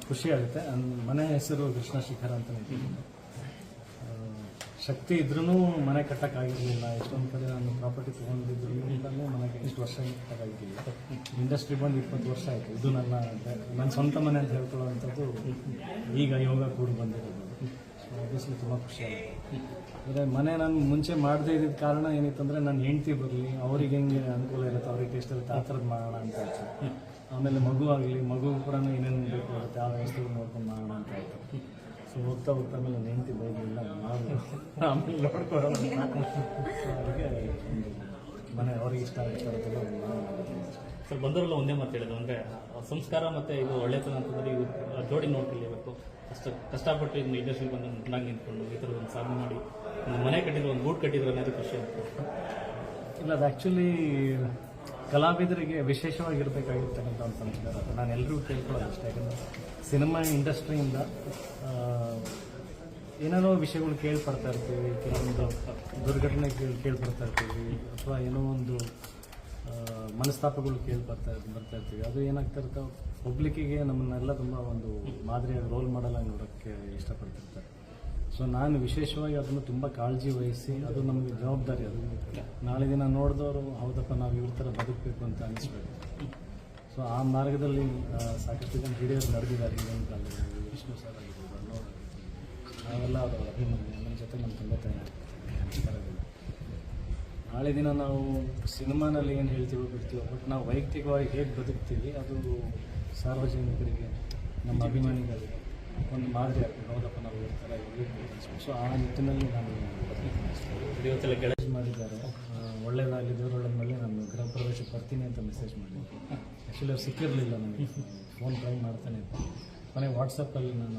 ಖುಷಿ ಆಗುತ್ತೆ. ಮನೆ ಹೆಸರು ಕೃಷ್ಣ ಶಿಖರ ಅಂತಲೇ ಇಟ್ಟಿದ್ದೀನಿ. ಶಕ್ತಿ ಇದ್ರೂ ಮನೆ ಕಟ್ಟಕ್ಕಾಗಿರಲಿಲ್ಲ. ಎಷ್ಟೊಂದು ಕಡೆ ನಾನು ಪ್ರಾಪರ್ಟಿ ತೊಗೊಂಡಿದ್ದು ಇಲ್ಲಿಂದಲೇ ಮನೆಗೆ ಇಷ್ಟು ವರ್ಷ ಕಟ್ಟಕ್ಕಾಗಿಲ್ಲ. ಇಂಡಸ್ಟ್ರಿ ಬಂದು 20 ವರ್ಷ ಆಯಿತು. ಇದು ನನ್ನ ಸ್ವಂತ ಮನೆ ಅಂತ ಹೇಳ್ಕೊಳ್ಳೋವಂಥದ್ದು ಈಗ ಯೋಗ ಕೂಡ ಬಂದಿರೋದು. ಸೊ ಆಬ್ವಿಯಸ್ಲಿ ತುಂಬ ಖುಷಿ ಆಗುತ್ತೆ. ಅಂದರೆ ಮನೆ ನಾನು ಮುಂಚೆ ಮಾಡದೇ ಇದ್ದಿದ್ದ ಕಾರಣ ಏನಿತ್ತಂದರೆ ನನ್ನ ಹೆಂಡತಿ ಬರಲಿ, ಅವ್ರಿಗೆ ಹೆಂಗೆ ಅನುಕೂಲ ಇರುತ್ತೆ, ಅವ್ರಿಗೆ ಟೇಸ್ಟ್ ಇರುತ್ತೆ, ಆ ಥರದ್ದು ಮಾಡೋಣ ಅಂತ ಆಯಿತು. ಆಮೇಲೆ ಮಗು ಆಗಲಿ, ಮಗು ಕೂಡ ಏನೇನು ಬೇಕು ಇರುತ್ತೆ ಆ ವ್ಯವಸ್ಥೆಗಳು ನೋಡ್ಕೊಂಡು ಮಾಡೋಣ ಅಂತ ಆಯಿತು. ಸೊ ಹೋಗ್ತಾ ಆಮೇಲೆ ನನ್ನ ಹೆಂಡತಿ ಬೈದಿಲ್ಲ, ಆಮೇಲೆ ನೋಡ್ಕೊಳ್ಳೋಣ. ಅದಕ್ಕೆ ಮನೆ ಅವ್ರಿಗೆ ಇಷ್ಟ ಆಗ್ತಾರಲ್ಲ. ಸರ್, ಬಂದವರೆಲ್ಲ ಒಂದೇ ಮಾತು ಹೇಳಿದ್ರು, ಅಂದರೆ ಸಂಸ್ಕಾರ ಮತ್ತು ಇದು ಒಳ್ಳೆತನ ಅಂತಂದರೆ ಇವು ಜೋಡಿ ನೋಡ್ಕೊಳ್ಳೇಬೇಕು. ಕಷ್ಟಪಟ್ಟು ಇದನ್ನ ಇಂಡಸ್ಟ್ರಿಗೆ ಬಂದು ಚೆನ್ನಾಗಿ ನಿಂತ್ಕೊಂಡು ಈ ಥರದ ಒಂದು ಸಾಧನೆ ಮಾಡಿ ಒಂದು ಮನೆ ಕಟ್ಟಿದ್ರು, ಒಂದು ಗೂಡು ಕಟ್ಟಿದ್ರು ಅನ್ನೋದು ಖುಷಿ ಆಗುತ್ತೆ. ಇಲ್ಲ, ಅದು ಆ್ಯಕ್ಚುಲಿ ಕಲಾವಿದರಿಗೆ ವಿಶೇಷವಾಗಿರ್ತಕ್ಕಂಥ ಒಂದು ಸಂಸ್ಕಾರ. ನಾನು ಎಲ್ಲರಿಗೂ ಕೇಳ್ಕೊಳ್ಳೋದು ಅಷ್ಟೇ. ಯಾಕಂದರೆ ಸಿನಿಮಾ ಇಂಡಸ್ಟ್ರಿಯಿಂದ ಏನೇನೋ ವಿಷಯಗಳು ಕೇಳ್ಪಡ್ತಾ ಇರ್ತೀವಿ, ಕೆಲವೊಂದು ದುರ್ಘಟನೆ ಕೇಳ್ಪಡ್ತಾ ಇರ್ತೀವಿ, ಅಥವಾ ಏನೋ ಒಂದು ಮನಸ್ತಾಪಗಳು ಬರ್ತಾ ಇರ್ತೀವಿ. ಅದು ಏನಾಗ್ತಾ ಇರ್ತವೆ, ಪಬ್ಲಿಕ್ಕಿಗೆ ನಮ್ಮನ್ನೆಲ್ಲ ತುಂಬ ಒಂದು ಮಾದರಿಯಾಗಿ ರೋಲ್ ಮಾಡಲಾಗಿ ನೋಡೋಕ್ಕೆ ಇಷ್ಟಪಡ್ತಿರ್ತಾರೆ. ಸೊ ನಾನು ವಿಶೇಷವಾಗಿ ಅದನ್ನು ತುಂಬ ಕಾಳಜಿ ವಹಿಸಿ, ಅದು ನಮಗೆ ಜವಾಬ್ದಾರಿ. ಅದು ನಾಳೆ ದಿನ ನೋಡಿದವರು ಹೌದಪ್ಪ ನಾವು ಇವ್ರ ಥರ ಬದುಕಬೇಕು ಅಂತ ಅನಿಸ್ಬೇಕು. ಸೊ ಆ ಮಾರ್ಗದಲ್ಲಿ ಸಾಕಷ್ಟು ಜನ ಹಿರಿಯರು ನಡೆದಿದ್ದಾರೆ. ಈಗಿನ ಕಾಲದಲ್ಲಿ ವಿಷ್ಣು ಸರ್ ಆಗಿರ್ಬೋದು, ಅನ್ನೋರು ನಾವೆಲ್ಲ ಅವರ ಅಭಿಮಾನಿ. ನಮ್ಮ ಜೊತೆ ನಮ್ಮ ತಂದೆ ತಾಯಿ ಥರಗಳು. ನಾಳೆ ದಿನ ನಾವು ಸಿನಿಮಾನಲ್ಲಿ ಏನು ಹೇಳ್ತೀವೋ ಬಿಡ್ತೀವೋ, ಬಟ್ ನಾವು ವೈಯಕ್ತಿಕವಾಗಿ ಹೇಗೆ ಬದುಕ್ತೀವಿ ಅದು ಸಾರ್ವಜನಿಕರಿಗೆ, ನಮ್ಮ ಅಭಿಮಾನಿಗಳಿಗೆ ಒಂದು ಮಾದರಿ ಆಗ್ತದೆ. ಹೌದಪ್ಪ ನಾವು ಈ ಥರ ಇರಬೇಕು. ಸೊ ಆ ನಿಟ್ಟಿನಲ್ಲಿ ನಾನು ಇವತ್ತೆಲ್ಲ ಗೆಳೆಯ ಮಾಡಿದ್ದಾರೆ. ಒಳ್ಳೇದಾಗಲಿ, ದೇವರೊಳ್ಳೆ ಮೇಲೆ ನಾನು ಗೃಹ ಪ್ರವೇಶಕ್ಕೆ ಬರ್ತೀನಿ ಅಂತ ಮೆಸೇಜ್ ಮಾಡಿದ್ದೆ. ಆ್ಯಕ್ಚುಲಿ ಅವ್ರು ಸಿಕ್ಕಿರಲಿಲ್ಲ, ನನಗೆ ಫೋನ್ ಟ್ರೈ ಮಾಡ್ತಾನೆ ಇದ್ದೆ. ಕೊನೆಗೆ ವಾಟ್ಸಪ್ಪಲ್ಲಿ ನಾನು